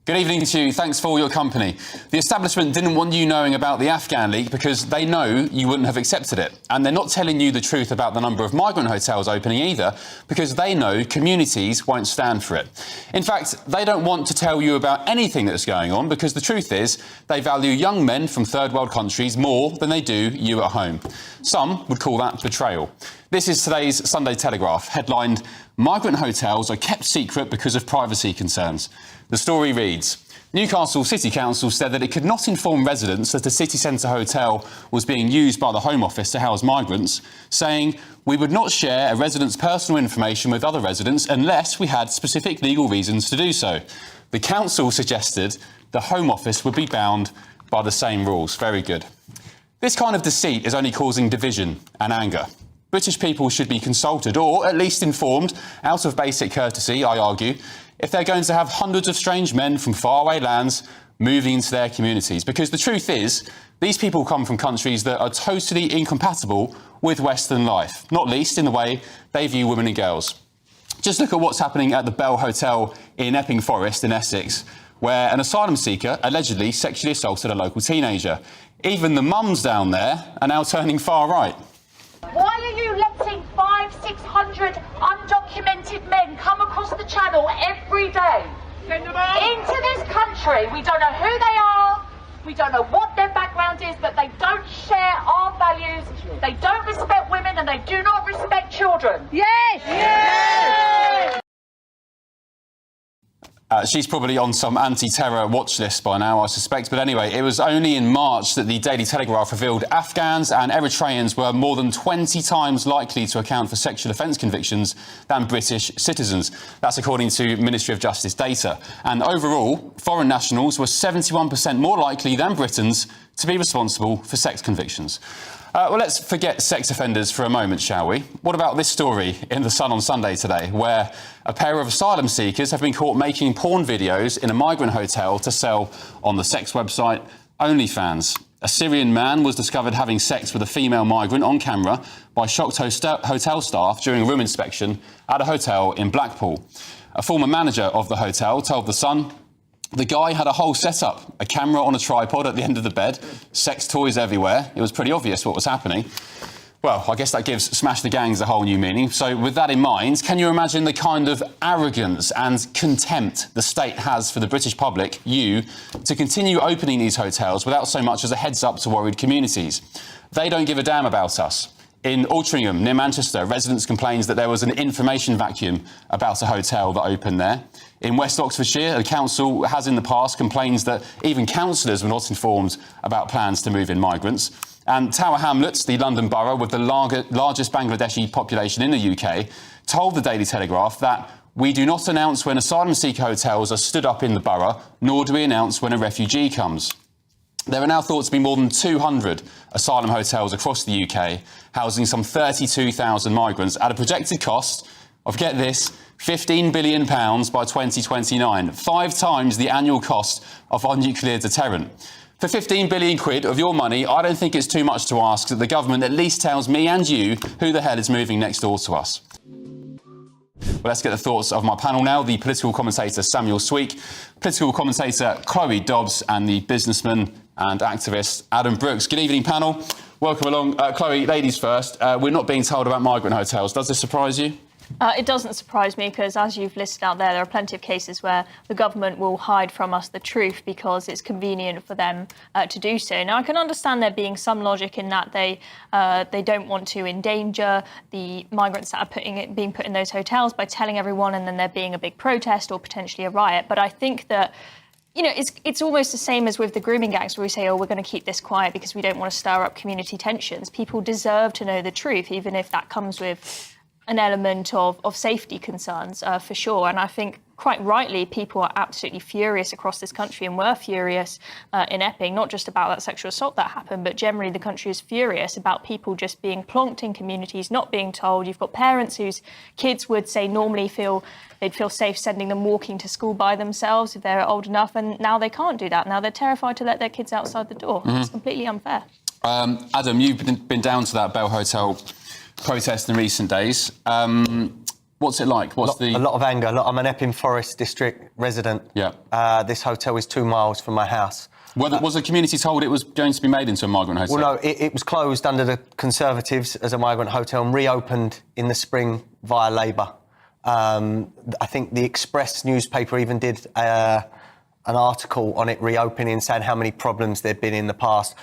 Good evening to you. Thanks for your company. The establishment didn't want you knowing about the Afghan leak because they know you wouldn't have accepted it. And they're not telling you the truth about the number of migrant hotels opening either because they know communities won't stand for it. In fact, they don't want to tell you about anything that's going on because the truth is they value young men from third world countries more than they do you at home. Some would call that betrayal. This is today's Sunday Telegraph, headlined, "Migrant hotels are kept secret because of privacy concerns." The story reads, Newcastle City Council said that it could not inform residents that a city centre hotel was being used by the Home Office to house migrants, saying, "We would not share a resident's personal information with other residents unless we had specific legal reasons to do so." The council suggested the Home Office would be bound by the same rules. Very good. This kind of deceit is only causing division and anger. British people should be consulted, or at least informed, out of basic courtesy, I argue, if they're going to have hundreds of strange men from faraway lands moving into their communities. Because the truth is, these people come from countries that are totally incompatible with Western life, not least in the way they view women and girls. Just look at what's happening at the Bell Hotel in Epping Forest in Essex, where an asylum seeker allegedly sexually assaulted a local teenager. Even the mums down there are now turning far right. Why are you letting 500-600 undocumented men come across the channel every day into this country? We don't know who they are, we don't know what their background is, but they don't share our values, they don't respect women and they do not respect children. Yes! Yes! She's probably on some anti-terror watch list by now, I suspect. But anyway, it was only in March that the Daily Telegraph revealed Afghans and Eritreans were more than 20 times likely to account for sexual offence convictions than British citizens. That's according to Ministry of Justice data. And overall, foreign nationals were 71% more likely than Britons to be responsible for sex convictions. Well, let's forget sex offenders for a moment, shall we? What about this story in The Sun on Sunday today, where a pair of asylum seekers have been caught making porn videos in a migrant hotel to sell on the sex website OnlyFans. A Syrian man was discovered having sex with a female migrant on camera by shocked hotel staff during a room inspection at a hotel in Blackpool. A former manager of the hotel told The Sun, "The guy had a whole setup, a camera on a tripod at the end of the bed, sex toys everywhere. It was pretty obvious what was happening." Well, I guess that gives Smash the Gangs a whole new meaning. So with that in mind, can you imagine the kind of arrogance and contempt the state has for the British public, you, to continue opening these hotels without so much as a heads up to worried communities? They don't give a damn about us. In Altrincham, near Manchester, residents complained that there was an information vacuum about a hotel that opened there. In West Oxfordshire, the council has in the past complained that even councillors were not informed about plans to move in migrants. And Tower Hamlets, the London borough with the largest Bangladeshi population in the UK, told the Daily Telegraph that "We do not announce when asylum seeker hotels are stood up in the borough, nor do we announce when a refugee comes." There are now thought to be more than 200 asylum hotels across the UK, housing some 32,000 migrants at a projected cost of, get this, £15 billion by 2029, 5 times the annual cost of our nuclear deterrent. For 15 billion quid of your money, I don't think it's too much to ask that the government at least tells me and you who the hell is moving next door to us. Well, let's get the thoughts of my panel now. The political commentator Samuel Sweek, political commentator Chloe Dobbs, and the businessman and activist Adam Brooks. Good evening, panel. Welcome along. Chloe, ladies first. We're not being told about migrant hotels. Does this surprise you? It doesn't surprise me because, as you've listed out there are plenty of cases where the government will hide from us the truth because it's convenient for them to do so. Now, I can understand there being some logic in that they don't want to endanger the migrants that are being put in those hotels by telling everyone and then there being a big protest or potentially a riot. But I think that, you know, it's almost the same as with the grooming gangs where we say, oh, we're going to keep this quiet because we don't want to stir up community tensions. People deserve to know the truth, even if that comes with an element of safety concerns, for sure. And I think, quite rightly, people are absolutely furious across this country and were furious in Epping, not just about that sexual assault that happened, but generally the country is furious about people just being plonked in communities, not being told. You've got parents whose kids would say normally they'd feel safe sending them walking to school by themselves if they're old enough, and now they can't do that. Now they're terrified to let their kids outside the door. It's completely unfair. Adam, you've been down to that Bell Hotel protest in recent days. What's it like? A lot of anger. Look, I'm an Epping Forest District resident. Yeah. This hotel is 2 miles from my house. Was the community told it was going to be made into a migrant hotel? Well, no, it was closed under the Conservatives as a migrant hotel and reopened in the spring via Labour. I think the Express newspaper even did an article on it reopening, saying how many problems there'd been in the past.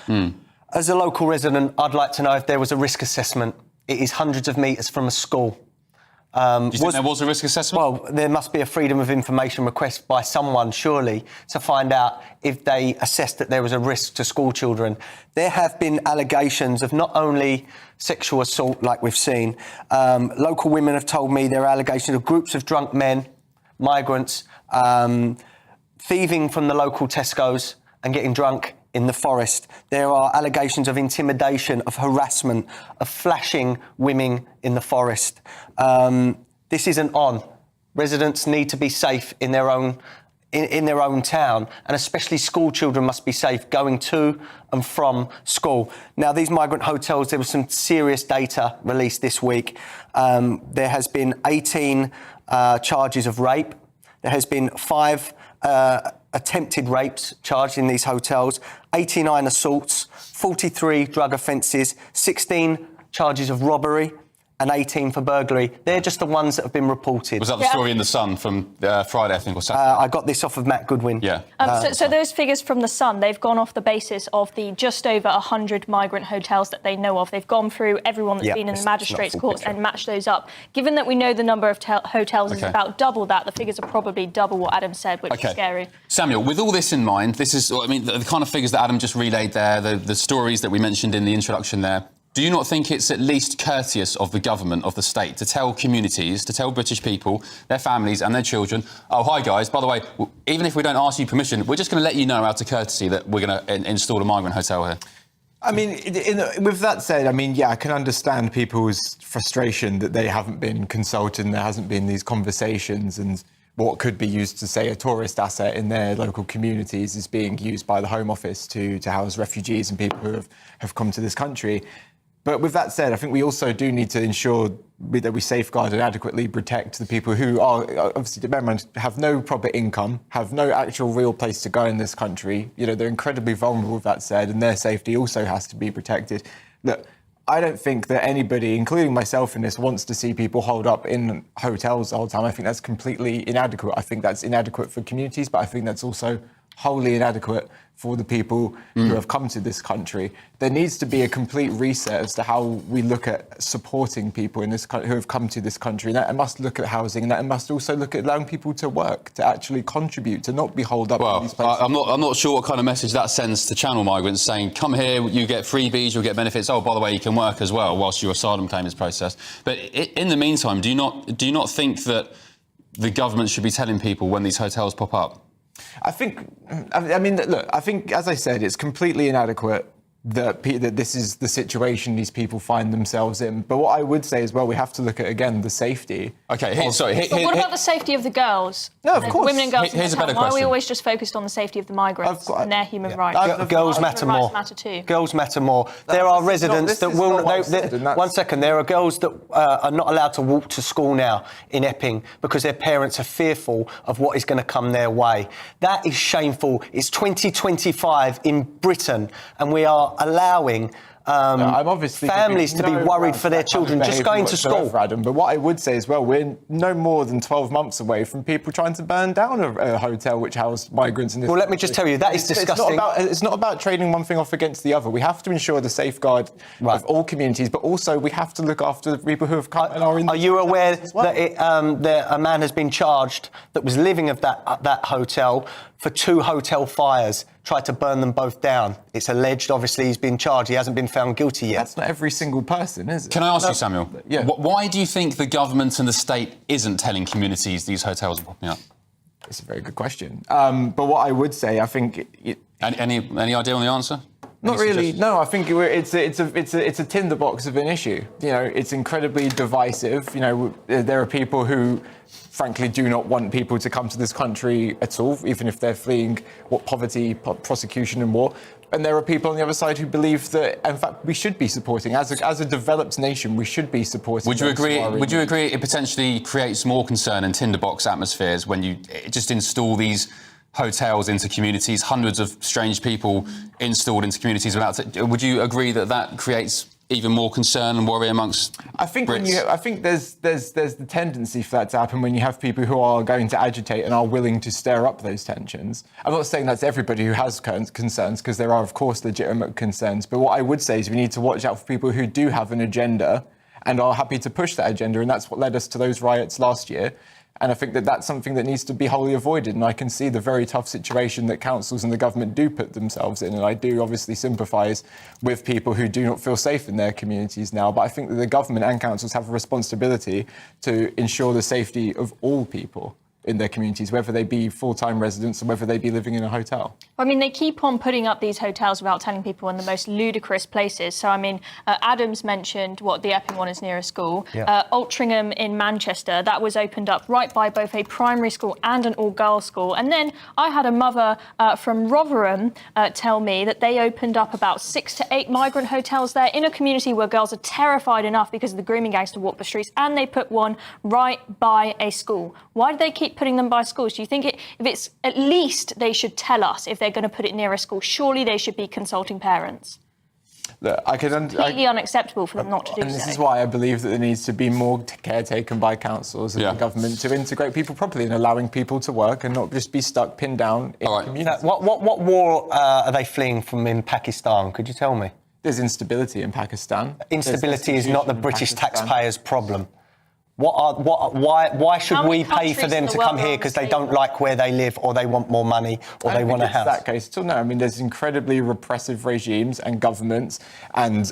As a local resident, I'd like to know if there was a risk assessment. It is hundreds of metres from a school. Do you think there was a risk assessment? Well, there must be a freedom of information request by someone, surely, to find out if they assessed that there was a risk to school children. There have been allegations of not only sexual assault, like we've seen. Local women have told me there are allegations of groups of drunk men, migrants, thieving from the local Tesco's and getting drunk in the forest. There are allegations of intimidation, of harassment, of flashing women in the forest. This isn't on. Residents need to be safe in their own town, and especially school children must be safe going to and from school. Now, these migrant hotels, there was some serious data released this week. There has been 18 charges of rape. There has been 5 attempted rapes charged in these hotels, 89 assaults, 43 drug offences, 16 charges of robbery and 18 for burglary. They're just the ones that have been reported. Was that the story in The Sun from Friday, I think, or Saturday? I got this off of Matt Goodwin. Yeah. So those figures from The Sun, they've gone off the basis of the just over 100 migrant hotels that they know of. They've gone through everyone that's been in the magistrates' courts and matched those up. Given that we know the number of hotels is about double that, the figures are probably double what Adam said, which is scary. Samuel, with all this in mind, this is, I mean, the kind of figures that Adam just relayed there, the stories that we mentioned in the introduction there. Do you not think it's at least courteous of the government, of the state, to tell communities, to tell British people, their families and their children, oh, hi, guys, by the way, even if we don't ask you permission, we're just going to let you know out of courtesy that we're going to install a migrant hotel here? I mean, with that said, I mean, yeah, I can understand people's frustration that they haven't been consulted and there hasn't been these conversations, and what could be used to, say, a tourist asset in their local communities is being used by the Home Office to house refugees and people who have come to this country. But with that said, I think we also do need to ensure that we safeguard and adequately protect the people who are, obviously, bear in mind, have no proper income, have no actual real place to go in this country. You know, they're incredibly vulnerable, with that said, and their safety also has to be protected. Look, I don't think that anybody, including myself in this, wants to see people holed up in hotels the whole time. I think that's completely inadequate. I think that's inadequate for communities, but I think that's also wholly inadequate for the people who have come to this country. There needs to be a complete reset as to how we look at supporting people in this who have come to this country. And that must look at housing, and that must also look at allowing people to work, to actually contribute, to not be holed up in these places. I'm not sure what kind of message that sends to channel migrants, saying, come here, you get freebies, you'll get benefits. Oh, by the way, you can work as well whilst your asylum claim is processed. But in the meantime, do you not think that the government should be telling people when these hotels pop up? I mean, look, I think, as I said, it's completely inadequate that this is the situation these people find themselves in. But what I would say as well, we have to look at, again, the safety. OK, But what about the safety of the girls? No, of course. Women and girls. Here's a better Why are we question. always just focused on the safety of the migrants and their human rights? Girls matter more. Girls matter more. There are residents that will... One second. There are girls that are not allowed to walk to school now in Epping because their parents are fearful of what is going to come their way. That is shameful. It's 2025 in Britain, and we are allowing families to be worried for their children just going to school. Adam, but what I would say as well, we're no more than 12 months away from people trying to burn down a hotel which housed migrants in this country. Let me just tell you, that is disgusting. It's not about trading one thing off against the other. We have to ensure the safeguard of all communities, but also we have to look after the people who have come and are in... Are you aware that a man has been charged that was living at that hotel for 2 hotel fires, tried to burn them both down? It's alleged, obviously, he's been charged. He hasn't been found guilty yet. That's not every single person, is it? Can I ask you, Samuel? Yeah. Why do you think the government and the state isn't telling communities these hotels are popping up? It's a very good question. But what I would say, I think... Any idea on the answer? Not really. No, I think it's a tinderbox of an issue. You know, it's incredibly divisive. You know, there are people who, frankly, do not want people to come to this country at all, even if they're fleeing poverty, prosecution, and war. And there are people on the other side who believe that, in fact, we should be supporting, as a developed nation, we should be supporting. Would you agree? Would you agree it potentially creates more concern and tinderbox atmospheres when you just install these hotels into communities, hundreds of strange people installed into communities without? Would you agree that creates even more concern and worry amongst Brits? I think there's the tendency for that to happen when you have people who are going to agitate and are willing to stir up those tensions. I'm not saying that's everybody who has concerns, because there are, of course, legitimate concerns. But what I would say is we need to watch out for people who do have an agenda and are happy to push that agenda. And that's what led us to those riots last year. And I think that that's something that needs to be wholly avoided. And I can see the very tough situation that councils and the government do put themselves in. And I do obviously sympathise with people who do not feel safe in their communities now. But I think that the government and councils have a responsibility to ensure the safety of all people in their communities, whether they be full-time residents or whether they be living in a hotel. I mean, they keep on putting up these hotels without telling people in the most ludicrous places. So, I mean, Adams mentioned the Epping one is near a school. Yeah. Altrincham in Manchester, that was opened up right by both a primary school and an all-girls school. And then I had a mother from Rotherham tell me that they opened up about 6 to 8 migrant hotels there in a community where girls are terrified enough because of the grooming gangs to walk the streets, and they put one right by a school. Why do they keep putting them by schools? Do you think if it's at least they should tell us if they're going to put it near a school? Surely they should be consulting parents. Look, Completely unacceptable for them not to do so. And this is why I believe that there needs to be more care taken by councils and the government to integrate people properly and allowing people to work and not just be stuck pinned down in communities. What war are they fleeing from in Pakistan? Could you tell me? There's instability in Pakistan. Instability is not the British taxpayers' problem. Why should we pay for them to come here because they don't like where they live, or they want more money, or they want a house? That case at all. No, I mean, there's incredibly repressive regimes and governments and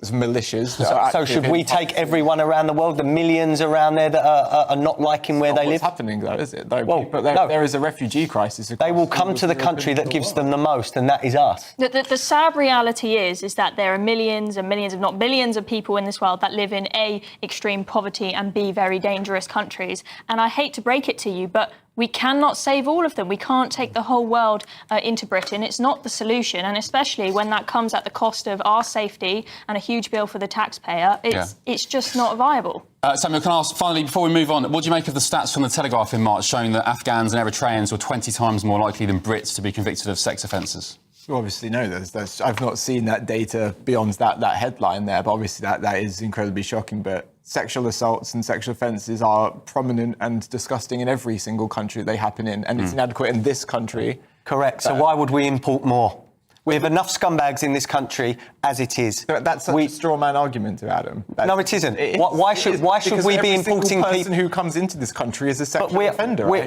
militias. So should we take everyone around the world, the millions around there that are not liking where they live? What's happening, though, is it? Well, there is a refugee crisis. They will come to the country that gives them the most, and that is us. The sad reality is that there are millions and millions, if not billions, of people in this world that live in A, extreme poverty, and B, very dangerous countries. And I hate to break it to you, but we cannot save all of them. We can't take the whole world into Britain. It's not the solution, and especially when that comes at the cost of our safety and a huge bill for the taxpayer, it's just not viable. Samuel, can I ask, finally, before we move on, what do you make of the stats from the Telegraph in March showing that Afghans and Eritreans were 20 times more likely than Brits to be convicted of sex offences? You obviously know I've not seen that data beyond that headline there, but obviously that is incredibly shocking. But sexual assaults and sexual offences are prominent and disgusting in every single country they happen in, and it's inadequate in this country. Correct. So why would we import more? We have enough scumbags in this country as it is. That's such a straw man argument to Adam. No, it isn't. Why should we be importing people? Person who comes into this country is a sexual offender. We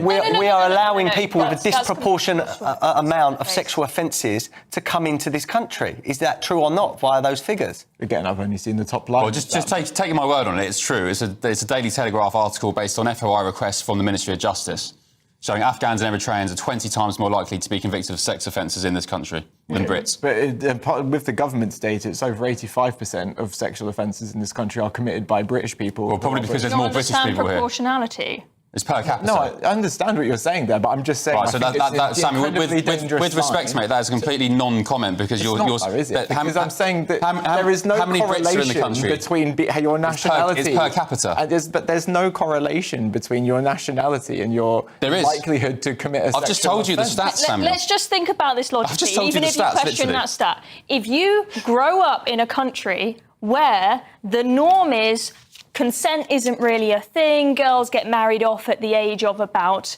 are allowing people with a disproportionate amount of sexual offences to come into this country. Is that true or not via those figures? Again, I've only seen the top line. Well, just taking my word on it, it's true. It's a Daily Telegraph article based on FOI requests from the Ministry of Justice, showing Afghans and Eritreans are 20 times more likely to be convicted of sex offences in this country than Brits. But with the government's data, it's over 85% of sexual offences in this country are committed by British people. Well, probably because there's more British people here. Proportionality. It's per capita. No, I understand what you're saying there, but I'm just saying. Right, so Samuel, with respect, mate, that is a completely non-comment because you're. Is it? Because I'm saying that there is no correlation between your nationality. It's per capita. But there's no correlation between your nationality and your likelihood to commit a sexual I've just told you the stats, Samuel. Let's just think about this logically. I've just told even you if the stats, you question literally. that stat, if you grow up in a country where the norm is consent isn't really a thing, girls get married off at the age of about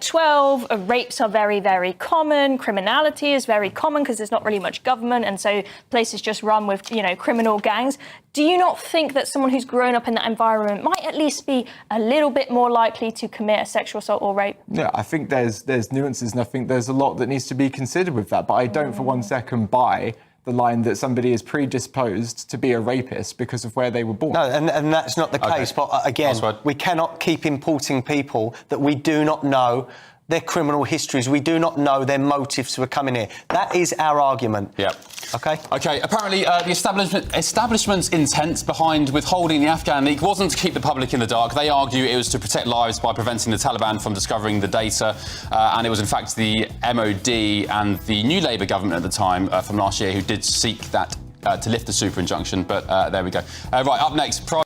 12, rapes are very, very common, criminality is very common because there's not really much government, and so places just run with, criminal gangs. Do you not think that someone who's grown up in that environment might at least be a little bit more likely to commit a sexual assault or rape? Yeah, I think there's nuances, and I think there's a lot that needs to be considered with that, but I don't for 1 second buy the line that somebody is predisposed to be a rapist because of where they were born. No, and that's not the case. But again, we cannot keep importing people that we do not know their criminal histories. We do not know their motives for coming here. That is our argument. Yeah. Okay? OK, apparently the establishment's intent behind withholding the Afghan leak wasn't to keep the public in the dark. They argue it was to protect lives by preventing the Taliban from discovering the data. And it was, in fact, the MOD and the new Labour government at the time from last year who did seek that to lift the super injunction. But there we go. Right, up next...